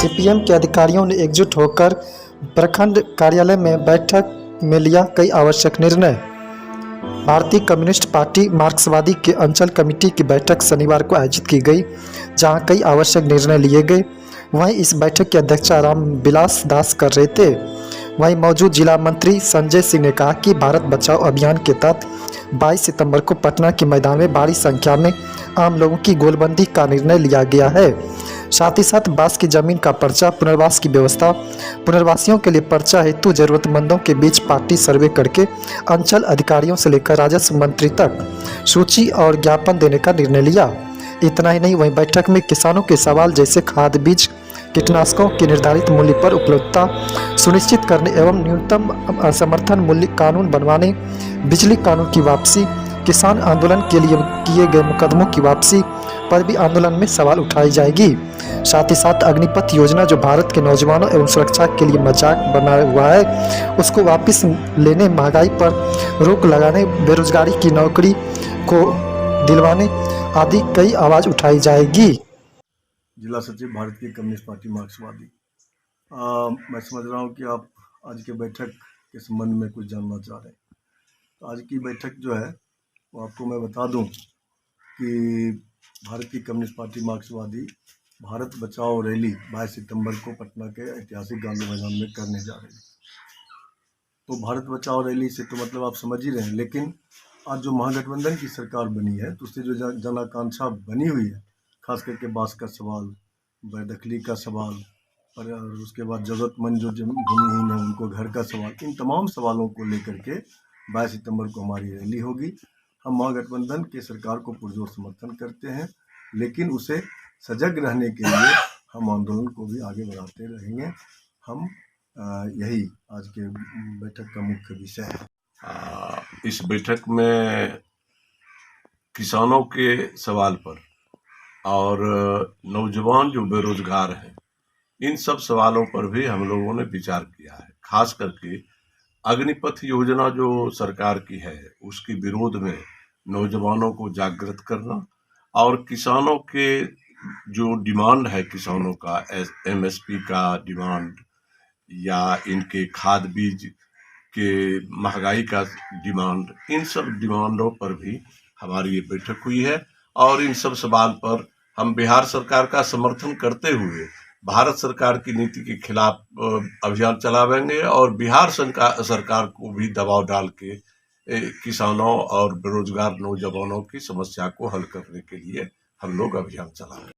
CPM के अधिकारियों ने एकजुट होकर प्रखंड कार्यालय में बैठक में लिया कई आवश्यक निर्णय। भारतीय कम्युनिस्ट पार्टी मार्क्सवादी के अंचल कमेटी की बैठक शनिवार को आयोजित की गई, जहां कई आवश्यक निर्णय लिए गए। वहीं इस बैठक की अध्यक्षता रामविलास दास कर रहे थे। वहीं मौजूद जिला मंत्री संजय सिंह ने कहा कि भारत बचाओ अभियान के तहत 22 सितंबर को पटना के मैदान में भारी संख्या में आम लोगों की गोलबंदी का निर्णय लिया गया है। साथ ही साथ बांस की जमीन का पर्चा, पुनर्वास की व्यवस्था, पुनर्वासियों के लिए पर्चा हेतु जरूरतमंदों के बीच पार्टी सर्वे करके अंचल अधिकारियों से लेकर राजस्व मंत्री तक सूची और ज्ञापन देने का निर्णय लिया। इतना ही नहीं, वहीं बैठक में किसानों के सवाल जैसे खाद, बीज, कीटनाशकों की निर्धारित मूल्य पर उपलब्धता सुनिश्चित करने एवं न्यूनतम समर्थन मूल्य कानून बनवाने, बिजली कानून की वापसी, किसान आंदोलन के लिए किए गए मुकदमों की वापसी पर भी आंदोलन में सवाल उठाई जाएगी। साथ ही साथ अग्निपथ योजना जो भारत के नौजवानों एवं सुरक्षा के लिए मजाक बना हुआ है, उसको वापस लेने, महंगाई पर रोक लगाने, बेरोजगारी की नौकरी को दिलवाने आदि कई आवाज़ उठाई जाएगी। जिला सचिव भारतीय कम्युनिस्ट पार्टी मार्क्सवादी। मैं समझ रहा हूँ कि आप आज के बैठक के संबंध में कुछ जानना चाह रहे हैं। तो आज की बैठक जो है वो आपको मैं बता दूं कि भारतीय कम्युनिस्ट पार्टी मार्क्सवादी भारत बचाओ रैली 22 सितंबर को पटना के ऐतिहासिक गांधी मैदान में करने जा रही है। तो भारत बचाओ रैली से तो मतलब आप समझ ही रहे हैं, लेकिन आज जो महागठबंधन की सरकार बनी है तो उससे जो जन आकांक्षा बनी हुई है, खास करके बांस का सवाल, बेदखली का सवाल और उसके बाद ज़रूरतमंद जो भूमिहीन है उनको घर का सवाल, इन तमाम सवालों को लेकर के 22 सितंबर को हमारी रैली होगी। हम महागठबंधन के सरकार को पुरजोर समर्थन करते हैं, लेकिन उसे सजग रहने के लिए हम आंदोलन को भी आगे बढ़ाते रहेंगे। हम यही आज के बैठक का मुख्य विषय है। इस बैठक में किसानों के सवाल पर और नौजवान जो बेरोजगार हैं, इन सब सवालों पर भी हम लोगों ने विचार किया है। खास करके अग्निपथ योजना जो सरकार की है उसके विरोध में नौजवानों को जागृत करना और किसानों के जो डिमांड है, किसानों का एमएसपी का डिमांड या इनके खाद बीज के महंगाई का डिमांड, इन सब डिमांडों पर भी हमारी ये बैठक हुई है। और इन सब सवाल पर हम बिहार सरकार का समर्थन करते हुए भारत सरकार की नीति के खिलाफ अभियान चलाएंगे और बिहार सरकार को भी दबाव डाल के किसानों और बेरोजगार नौजवानों की समस्या को हल करने के लिए हम लोग अभियान चलाएंगे।